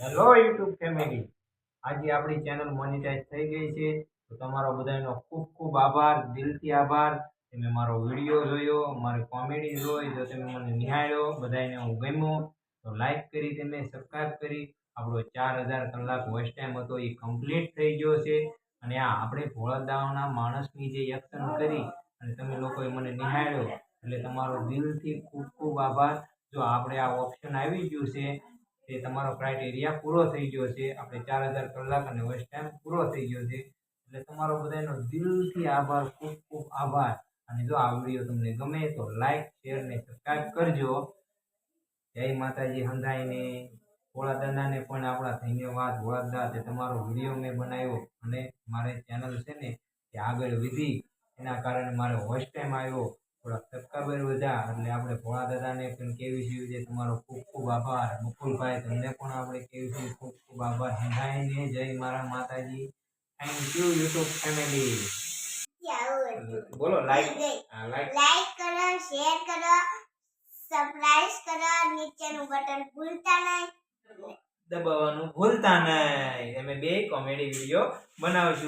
Hello YouTube family, આજે આપણી channel monetise થઈ ગઈ છે. તો તમારો બધાનો ખૂબ ખૂબ આભાર, દિલથી આભાર. તમે મારો વિડીયો જોયો, મારી કોમેડી જોઈ, જો તમે મને નિહાળ્યો, બધાને હું ગમ્યો તો લાઈક કરી, તમે સબસ્ક્રાઈબ કરી. આપણો 4000 કલાક વોચ ટાઈમ હતો એ કમ્પ્લીટ થઈ ગયો છે. અને આ આપણે ભોળાદાવના માણસની જે એક્શન કરી અને તમે લોકોએ મને નિહાળ્યો, એટલે તમારો દિલથી ખૂબ ખૂબ આભાર. જો આપણે આ ઓપ્શન આવી ગયું છે, તે તમારો ક્રાઇટેરિયા પૂરો થઈ ગયો છે. આપણે 4000 કલાક અને વોચ ટાઈમ પૂરો થઈ ગયો છે. એટલે તમારો બધાનો દિલથી આભાર, ખૂબ ખૂબ આભાર. અને જો આ વિડીયો તમને ગમે તો લાઈક, શેર ને સબસ્ક્રાઈબ કરજો. જય માતાજી હંધાઈને. ભોળાદાદાને પણ આપણા ધન્યવાદ. ભોળાદાદા તે તમારો વિડીયો મેં બનાવ્યો અને મારે ચેનલ છે ને તે આગળ વધી, એના કારણે મારે વોચ ટાઈમ આવ્યો, થોડાક સબસ્ક્રાઈબર વધ્યા. એટલે આપણે ભોળાદાદાને પણ કેવી છે તમારો ખૂબ ખૂબ આભાર. મુકુલભાઈ તમને પણ આપણે કેવી છે ખૂબ ખૂબ આભાર. હંધાઈને જય મારા માતાજી. Thank you YouTube family. બોલો લાઈક લાઈક કરો, શેર કરો, સબસ્ક્રાઇબ કરો, નીચેનું બટન ભૂલતા નહીં દબાવવાનું ભૂલતા નહીં. અમે બે કોમેડી વિડીયો બનાવશું.